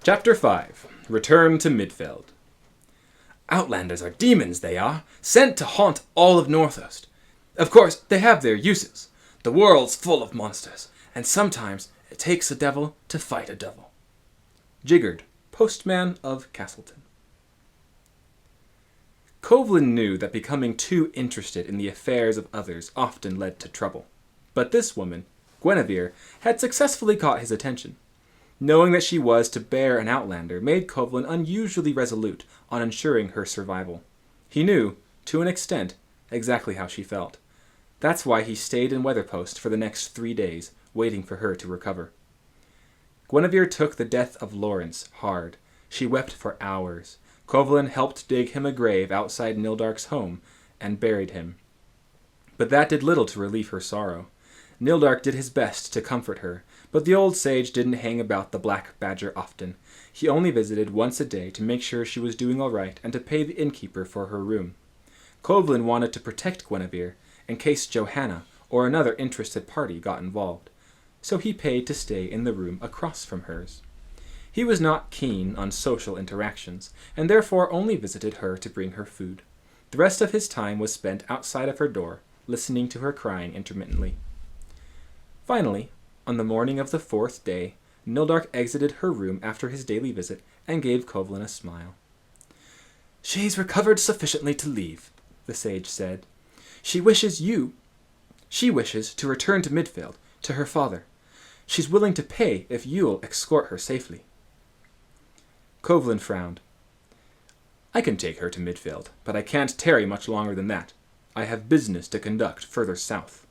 Chapter 5. Return to Midfeld. Outlanders are demons, they are, sent to haunt all of Northost. Of course, they have their uses. The world's full of monsters, and sometimes it takes a devil to fight a devil. Jiggard, postman of Castleton. Covelin knew that becoming too interested in the affairs of others often led to trouble. But this woman, Gwenevere, had successfully caught his attention. Knowing that she was to bear an Outlander made Covelin unusually resolute on ensuring her survival. He knew, to an extent, exactly how she felt. That's why he stayed in Weatherpost for the next 3 days, waiting for her to recover. Gwenevere took the death of Lawrence hard. She wept for hours. Covelin helped dig him a grave outside Nildark's home, and buried him. But that did little to relieve her sorrow. Nildark did his best to comfort her, but the old sage didn't hang about the Black Badger often. He only visited once a day to make sure she was doing all right and to pay the innkeeper for her room. Covelin wanted to protect Gwenevere, in case Johanna or another interested party got involved, so he paid to stay in the room across from hers. He was not keen on social interactions, and therefore only visited her to bring her food. The rest of his time was spent outside of her door, listening to her crying intermittently. Finally, on the morning of the 4th day, Nildark exited her room after his daily visit and gave Covelin a smile. "She's recovered sufficiently to leave," the sage said. She wishes to return to Midfield, to her father. She's willing to pay if you'll escort her safely." Covelin frowned. "I can take her to Midfield, but I can't tarry much longer than that. I have business to conduct further south."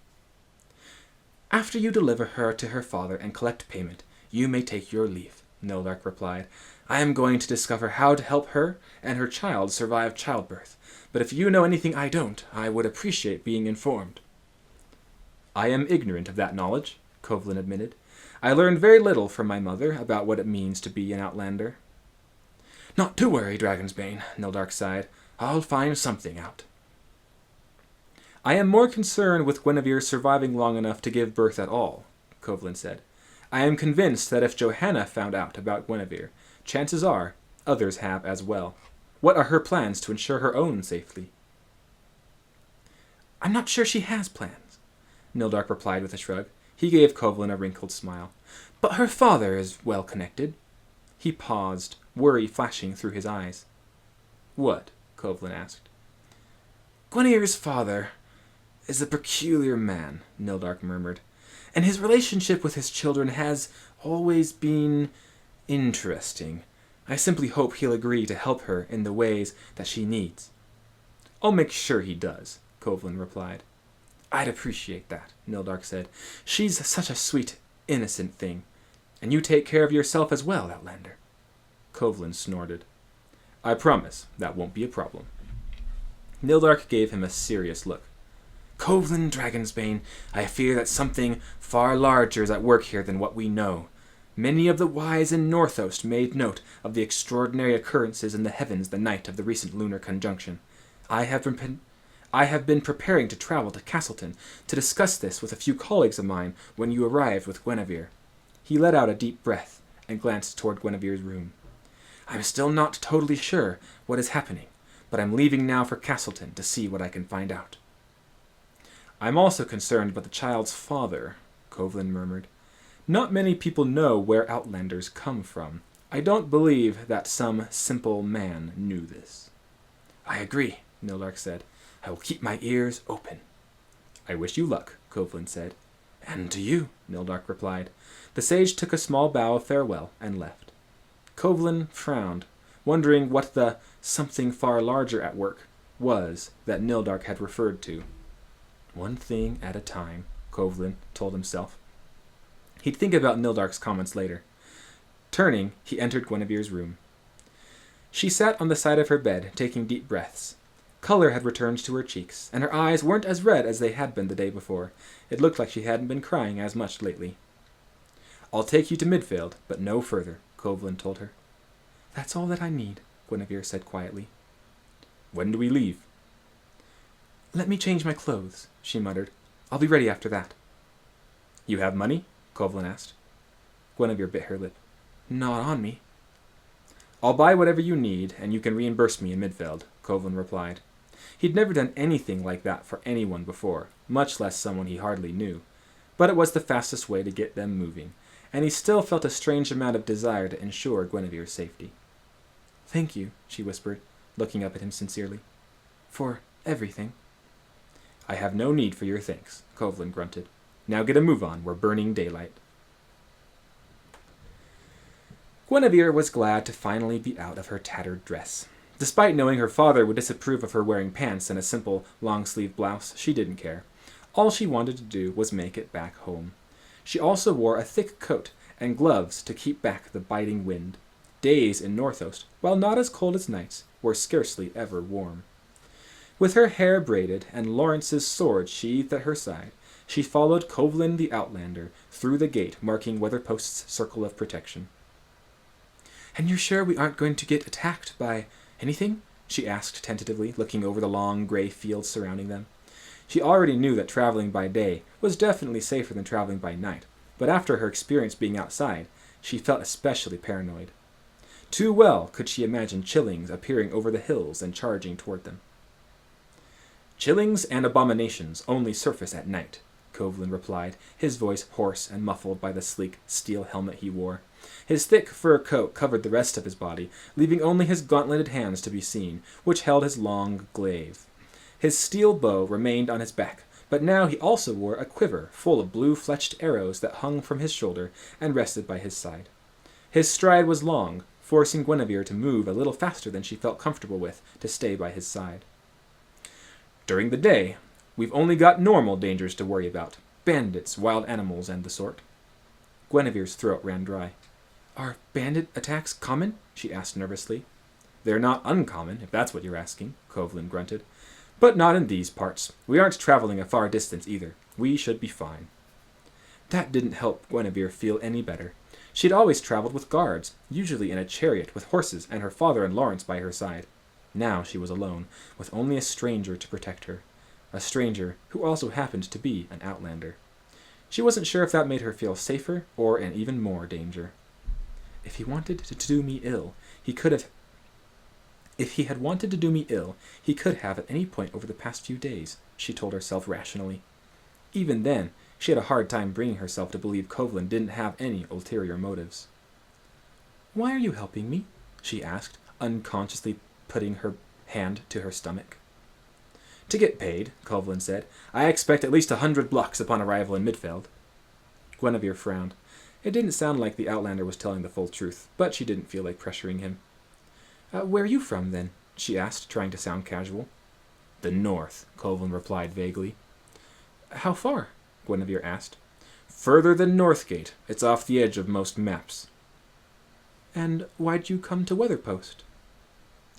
"After you deliver her to her father and collect payment, you may take your leave," Nildark replied. "I am going to discover how to help her and her child survive childbirth, but if you know anything I don't, I would appreciate being informed." "I am ignorant of that knowledge," Covelin admitted. "I learned very little from my mother about what it means to be an Outlander." "Not to worry, Dragonsbane," Nildark sighed. "I'll find something out." "I am more concerned with Gwenevere surviving long enough to give birth at all," Covelin said. "I am convinced that if Johanna found out about Gwenevere, chances are others have as well. What are her plans to ensure her own safety?" "I'm not sure she has plans," Nildark replied with a shrug. He gave Covelin a wrinkled smile. "But her father is well connected." He paused, worry flashing through his eyes. "What?" Covelin asked. "Gwenevere's father is a peculiar man," Nildark murmured, "and his relationship with his children has always been interesting. I simply hope he'll agree to help her in the ways that she needs." "I'll make sure he does," Covelin replied. "I'd appreciate that," Nildark said. "She's such a sweet, innocent thing. And you take care of yourself as well, Outlander." Covelin snorted. "I promise that won't be a problem." Nildark gave him a serious look. "Covelin Dragonsbane, I fear that something far larger is at work here than what we know. Many of the wise in Northost made note of the extraordinary occurrences in the heavens the night of the recent lunar conjunction. I have been preparing to travel to Castleton to discuss this with a few colleagues of mine when you arrived with Gwenevere." He let out a deep breath and glanced toward Guinevere's room. "I'm still not totally sure what is happening, but I'm leaving now for Castleton to see what I can find out." "I'm also concerned about the child's father," Covelin murmured. "Not many people know where Outlanders come from. I don't believe that some simple man knew this." "I agree," Nildark said. "I will keep my ears open." "I wish you luck," Covelin said. "And to you," Nildark replied. The sage took a small bow of farewell and left. Covelin frowned, wondering what the something far larger at work was that Nildark had referred to. One thing at a time, Covelin told himself. He'd think about Nildark's comments later. Turning, he entered Guinevere's room. She sat on the side of her bed, taking deep breaths. Color had returned to her cheeks, and her eyes weren't as red as they had been the day before. It looked like she hadn't been crying as much lately. "I'll take you to Midfield, but no further," Covelin told her. "That's all that I need," Gwenevere said quietly. "When do we leave?" "Let me change my clothes," she muttered. "I'll be ready after that." "You have money?" Covelin asked. Gwenevere bit her lip. "Not on me." I'll buy whatever you need, and you can reimburse me in Midveld, Kovlin replied. He'd never done anything like that for anyone before, much less someone he hardly knew. But it was the fastest way to get them moving, and he still felt a strange amount of desire to ensure Guinevere's safety. Thank you, she whispered, looking up at him sincerely. For everything. I have no need for your thanks, Kovlin grunted. Now get a move on, we're burning daylight. Gwenevere was glad to finally be out of her tattered dress. Despite knowing her father would disapprove of her wearing pants and a simple long-sleeve blouse, she didn't care. All she wanted to do was make it back home. She also wore a thick coat and gloves to keep back the biting wind. Days in Northost, while not as cold as nights, were scarcely ever warm. With her hair braided and Lawrence's sword sheathed at her side, she followed Kovlin the Outlander through the gate marking Weatherpost's circle of protection. And you're sure we aren't going to get attacked by anything? She asked tentatively, looking over the long gray fields surrounding them. She already knew that traveling by day was definitely safer than traveling by night, but after her experience being outside, she felt especially paranoid. Too well could she imagine Chillings appearing over the hills and charging toward them. Chillings and abominations only surface at night, Kovlin replied, his voice hoarse and muffled by the sleek steel helmet he wore. His thick fur coat covered the rest of his body, leaving only his gauntleted hands to be seen, which held his long glaive. His steel bow remained on his back, but now he also wore a quiver full of blue-fletched arrows that hung from his shoulder and rested by his side. His stride was long, forcing Gwenevere to move a little faster than she felt comfortable with to stay by his side. During the day, we've only got normal dangers to worry about. Bandits, wild animals, and the sort. Guinevere's throat ran dry. Are bandit attacks common? She asked nervously. They're not uncommon, if that's what you're asking, Kovlin grunted. But not in these parts. We aren't traveling a far distance either. We should be fine. That didn't help Gwenevere feel any better. She'd always traveled with guards, usually in a chariot with horses and her father and Lawrence by her side. Now she was alone, with only a stranger to protect her. A stranger who also happened to be an Outlander. She wasn't sure if that made her feel safer or in even more danger. If he wanted to do me ill, he could have... If he had wanted to do me ill, he could have at any point over the past few days, she told herself rationally. Even then, she had a hard time bringing herself to believe Kovlin didn't have any ulterior motives. Why are you helping me? She asked, unconsciously putting her hand to her stomach. To get paid, Kovlin said. I expect at least 100 blocks upon arrival in Midveld. Gwenevere frowned. It didn't sound like the Outlander was telling the full truth, but she didn't feel like pressuring him. Where are you from, then? She asked, trying to sound casual. The north, Kovlin replied vaguely. How far? Gwenevere asked. Further than Northgate. It's off the edge of most maps. And why'd you come to Weatherpost?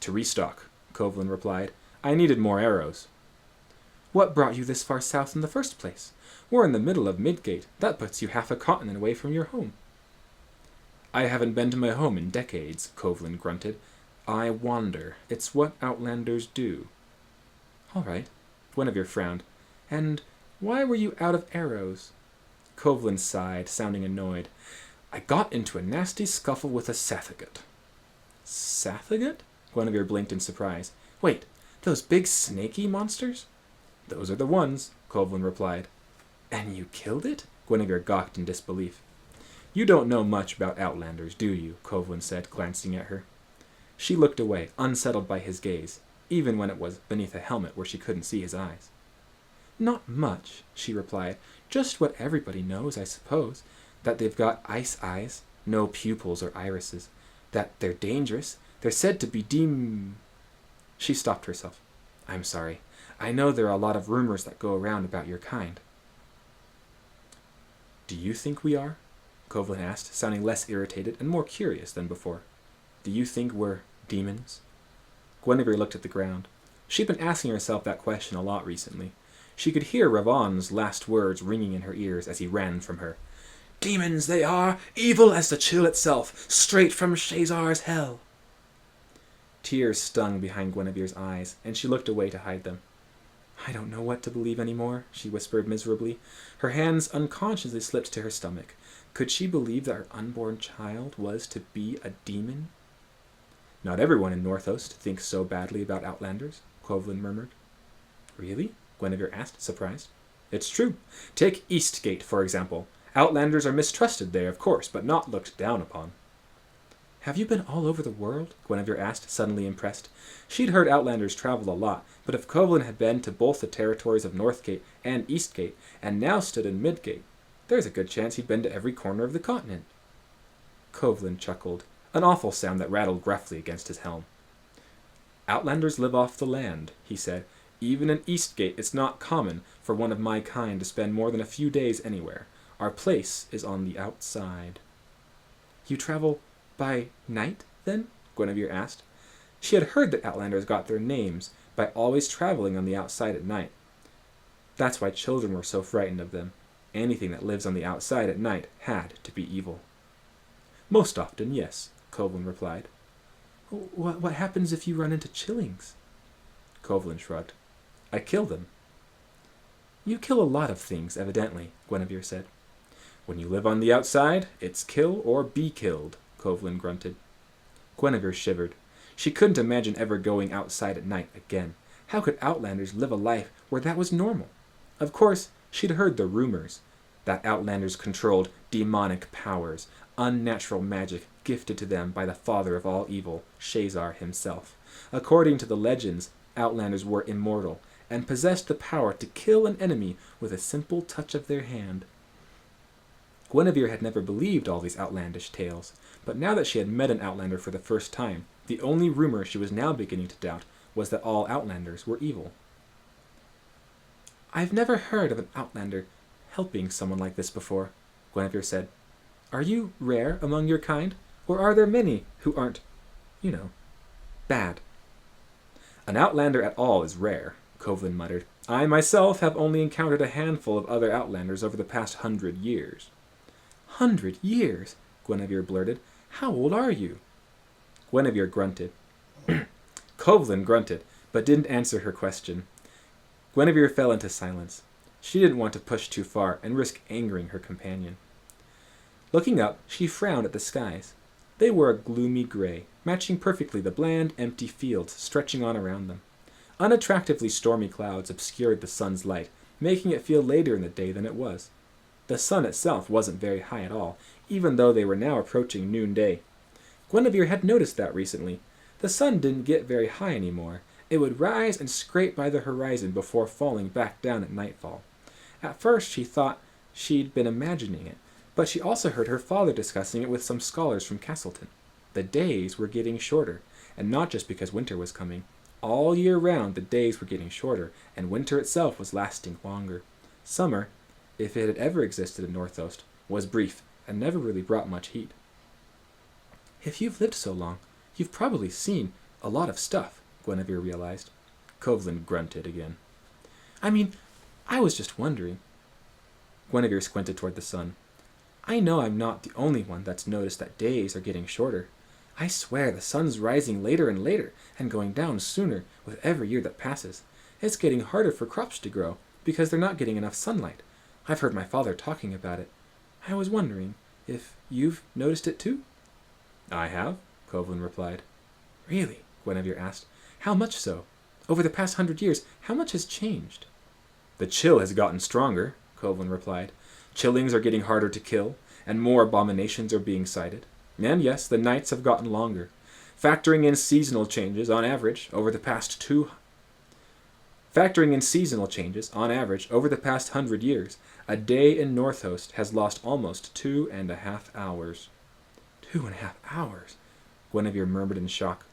To restock, Kovlin replied. I needed more arrows. What brought you this far south in the first place? We're in the middle of Midgate. That puts you half a continent away from your home. I haven't been to my home in decades, Kovlin grunted. I wander. It's what Outlanders do. All right. Gwenevere frowned. And why were you out of arrows? Kovlin sighed, sounding annoyed. I got into a nasty scuffle with a Sathagut. Sathagut? Gwenevere blinked in surprise. Wait, those big snaky monsters? Those are the ones, Kovlin replied. And you killed it? Gwenevere gawked in disbelief. You don't know much about Outlanders, do you? Kovlin said, glancing at her. She looked away, unsettled by his gaze, even when it was beneath a helmet where she couldn't see his eyes. Not much, she replied. Just what everybody knows, I suppose. That they've got ice eyes, no pupils or irises. That they're dangerous. They're said to be She stopped herself. I'm sorry. I know there are a lot of rumors that go around about your kind. Do you think we are? Kovlin asked, sounding less irritated and more curious than before. Do you think we're demons? Gwenevere looked at the ground. She'd been asking herself that question a lot recently. She could hear Ravon's last words ringing in her ears as he ran from her. Demons they are, evil as the chill itself, straight from Shazar's hell. Tears stung behind Guinevere's eyes, and she looked away to hide them. I don't know what to believe anymore, she whispered miserably. Her hands unconsciously slipped to her stomach. Could she believe that her unborn child was to be a demon? Not everyone in Northost thinks so badly about Outlanders, Quovelin murmured. Really? Gwenevere asked, surprised. It's true. Take Eastgate, for example. Outlanders are mistrusted there, of course, but not looked down upon. Have you been all over the world? Gwenevere asked, suddenly impressed. She'd heard Outlanders travel a lot, but if Quovelin had been to both the territories of Northgate and Eastgate, and now stood in Midgate, there's a good chance he'd been to every corner of the continent. Quovelin chuckled, an awful sound that rattled gruffly against his helm. Outlanders live off the land, he said. Even in Eastgate, it's not common for one of my kind to spend more than a few days anywhere. Our place is on the outside. You travel by night, then? Gwenevere asked. She had heard that Outlanders got their names by always traveling on the outside at night. That's why children were so frightened of them. Anything that lives on the outside at night had to be evil. Most often, yes, Quovelin replied. What happens if you run into Chillings? Quovelin shrugged. I kill them. You kill a lot of things, evidently, Gwenevere said. When you live on the outside, it's kill or be killed, Quovelin grunted. Gwenevere shivered. She couldn't imagine ever going outside at night again. How could Outlanders live a life where that was normal? Of course, she'd heard the rumors that Outlanders controlled demonic powers, unnatural magic gifted to them by the father of all evil, Shazar himself. According to the legends, Outlanders were immortal and possessed the power to kill an enemy with a simple touch of their hand. Gwenevere had never believed all these outlandish tales, but now that she had met an Outlander for the first time, the only rumor she was now beginning to doubt was that all Outlanders were evil. I've never heard of an Outlander helping someone like this before, Gwenevere said. Are you rare among your kind, or are there many who aren't, bad? An Outlander at all is rare, Quovelin muttered. I myself have only encountered a handful of other Outlanders over the past 100 years. 100 years? Gwenevere blurted. How old are you? Gwenevere grunted. Quovelin grunted, but didn't answer her question. Gwenevere fell into silence. She didn't want to push too far and risk angering her companion. Looking up, she frowned at the skies. They were a gloomy gray, matching perfectly the bland, empty fields stretching on around them. Unattractively stormy clouds obscured the sun's light, making it feel later in the day than it was. The sun itself wasn't very high at all, even though they were now approaching noonday. Gwenevere had noticed that recently. The sun didn't get very high anymore. It would rise and scrape by the horizon before falling back down at nightfall. At first she thought she'd been imagining it, but she also heard her father discussing it with some scholars from Castleton. The days were getting shorter, and not just because winter was coming. All year round the days were getting shorter, and winter itself was lasting longer. Summer, if it had ever existed in Northost, was brief and never really brought much heat. If you've lived so long, you've probably seen a lot of stuff, Gwenevere realized. Quovelin grunted again. I was just wondering. Gwenevere squinted toward the sun. I know I'm not the only one that's noticed that days are getting shorter. I swear the sun's rising later and later and going down sooner with every year that passes. It's getting harder for crops to grow because they're not getting enough sunlight. I've heard my father talking about it. I was wondering if you've noticed it too? I have, Quovelin replied. Really? Gwenevere asked. How much so? Over the past 100 years, how much has changed? The chill has gotten stronger, Quovelin replied. Chillings are getting harder to kill, and more abominations are being sighted. And yes, the nights have gotten longer. Factoring in seasonal changes, on average, over the past 100 years, a day in Northost has lost almost 2.5 hours. 2.5 hours? Gwenevere murmured in shock.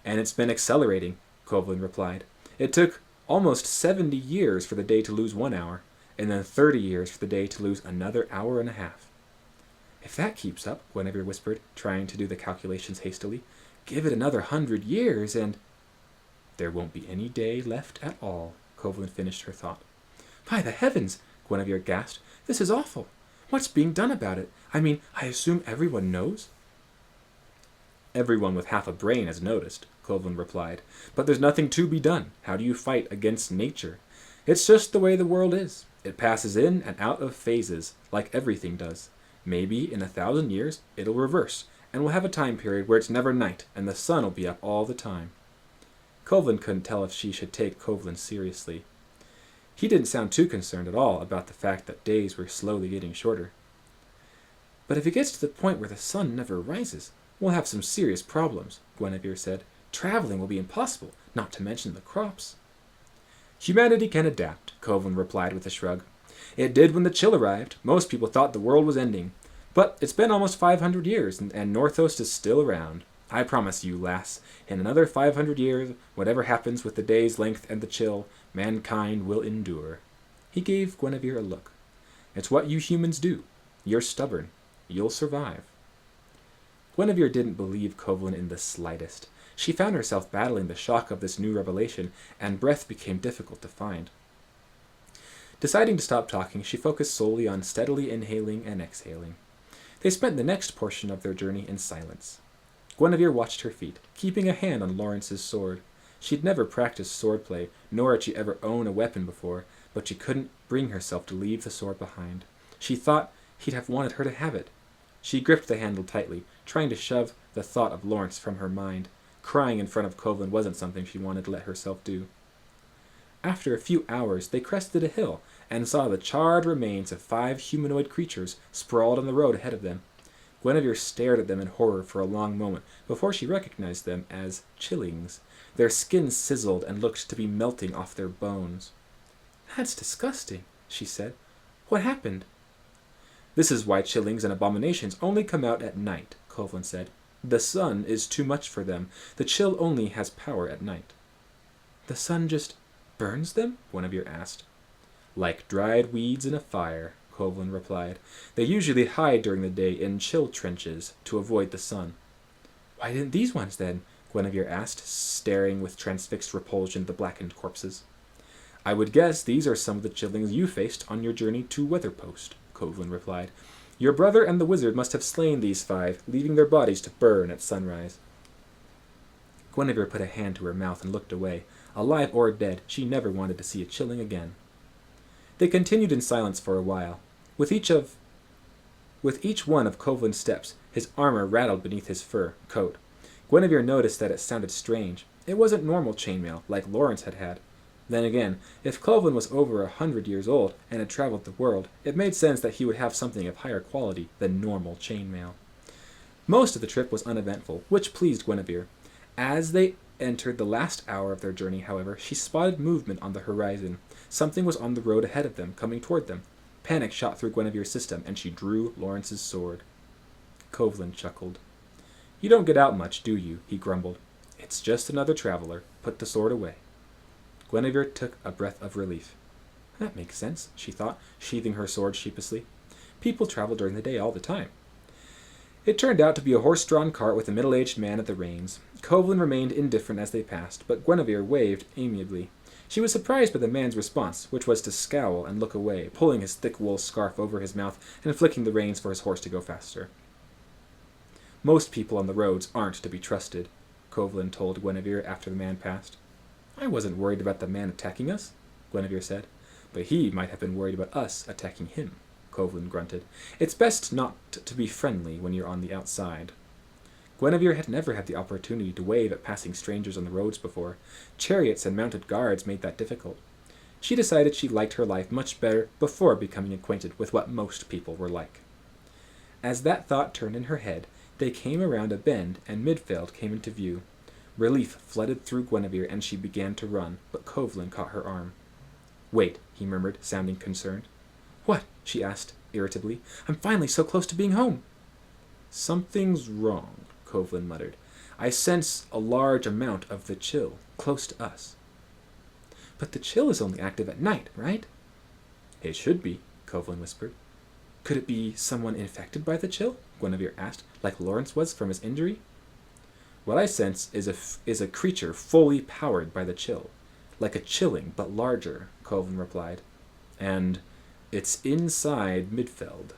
And it's been accelerating, Quovelin replied. It took almost 70 years for the day to lose 1 hour, and then 30 years for the day to lose another hour and a half. If that keeps up, Gwenevere whispered, trying to do the calculations hastily, give it another 100 years and... There won't be any day left at all, Quovelin finished her thought. By the heavens, Gwenevere gasped. This is awful. What's being done about it? I assume everyone knows? Everyone with half a brain has noticed, Quovelin replied. But there's nothing to be done. How do you fight against nature? It's just the way the world is. It passes in and out of phases, like everything does. Maybe in 1,000 years it'll reverse, and we'll have a time period where it's never night and the sun will be up all the time. Covelyn couldn't tell if she should take Covelyn seriously. He didn't sound too concerned at all about the fact that days were slowly getting shorter. But if it gets to the point where the sun never rises, we'll have some serious problems, Gwenevere said. Traveling will be impossible, not to mention the crops. Humanity can adapt, Covelyn replied with a shrug. It did when the chill arrived. Most people thought the world was ending. But it's been almost 500 years, and Northost is still around. I promise you, lass, in another 500 years, whatever happens with the day's length and the chill, mankind will endure. He gave Gwenevere a look. It's what you humans do. You're stubborn. You'll survive. Gwenevere didn't believe Covelyn in the slightest. She found herself battling the shock of this new revelation, and breath became difficult to find. Deciding to stop talking, she focused solely on steadily inhaling and exhaling. They spent the next portion of their journey in silence. Gwenevere watched her feet, keeping a hand on Lawrence's sword. She'd never practiced swordplay, nor had she ever owned a weapon before, but she couldn't bring herself to leave the sword behind. She thought he'd have wanted her to have it. She gripped the handle tightly, trying to shove the thought of Lawrence from her mind. Crying in front of Covelyn wasn't something she wanted to let herself do. After a few hours, they crested a hill and saw the charred remains of 5 humanoid creatures sprawled on the road ahead of them. Gwenevere stared at them in horror for a long moment before she recognized them as chillings. Their skin sizzled and looked to be melting off their bones. That's disgusting, she said. What happened? This is why chillings and abominations only come out at night, Covelyn said. The sun is too much for them. The chill only has power at night. The sun just burns them? Gwenevere asked. Like dried weeds in a fire, Covelyn replied. They usually hide during the day in chill trenches to avoid the sun. Why didn't these ones then? Gwenevere asked, staring with transfixed repulsion at the blackened corpses. I would guess these are some of the chillings you faced on your journey to Weatherpost, Covelyn replied. Your brother and the wizard must have slain these 5, leaving their bodies to burn at sunrise. Gwenevere put a hand to her mouth and looked away. Alive or dead, she never wanted to see a chilling again. They continued in silence for a while. With each one of Covelyn's steps, his armor rattled beneath his fur coat. Gwenevere noticed that it sounded strange. It wasn't normal chainmail, like Lawrence had had. Then again, if Covelyn was over 100 years old and had traveled the world, it made sense that he would have something of higher quality than normal chainmail. Most of the trip was uneventful, which pleased Gwenevere. As they entered the last hour of their journey, however, she spotted movement on the horizon. Something was on the road ahead of them, coming toward them. Panic shot through Gwenevere's system, and she drew Lawrence's sword. Covelyn chuckled. You don't get out much, do you? He grumbled. It's just another traveler. Put the sword away. Gwenevere took a breath of relief. That makes sense, she thought, sheathing her sword sheepishly. People travel during the day all the time. It turned out to be a horse-drawn cart with a middle-aged man at the reins. Covelyn remained indifferent as they passed, but Gwenevere waved amiably. She was surprised by the man's response, which was to scowl and look away, pulling his thick wool scarf over his mouth and flicking the reins for his horse to go faster. Most people on the roads aren't to be trusted, Covelyn told Gwenevere after the man passed. I wasn't worried about the man attacking us, Gwenevere said, but he might have been worried about us attacking him, Covelyn grunted. It's best not to be friendly when you're on the outside. Gwenevere had never had the opportunity to wave at passing strangers on the roads before. Chariots and mounted guards made that difficult. She decided she liked her life much better before becoming acquainted with what most people were like. As that thought turned in her head, they came around a bend and Midfield came into view. Relief flooded through Gwenevere and she began to run, but Covelyn caught her arm. Wait, he murmured, sounding concerned. What? She asked, irritably. I'm finally so close to being home. Something's wrong, Covelyn muttered. I sense a large amount of the chill close to us. But the chill is only active at night, right? It should be, Covelyn whispered. Could it be someone infected by the chill? Gwenevere asked, like Lawrence was from his injury. What I sense is a creature fully powered by the chill. Like a chilling, but larger, Covelyn replied. And it's inside Midfield.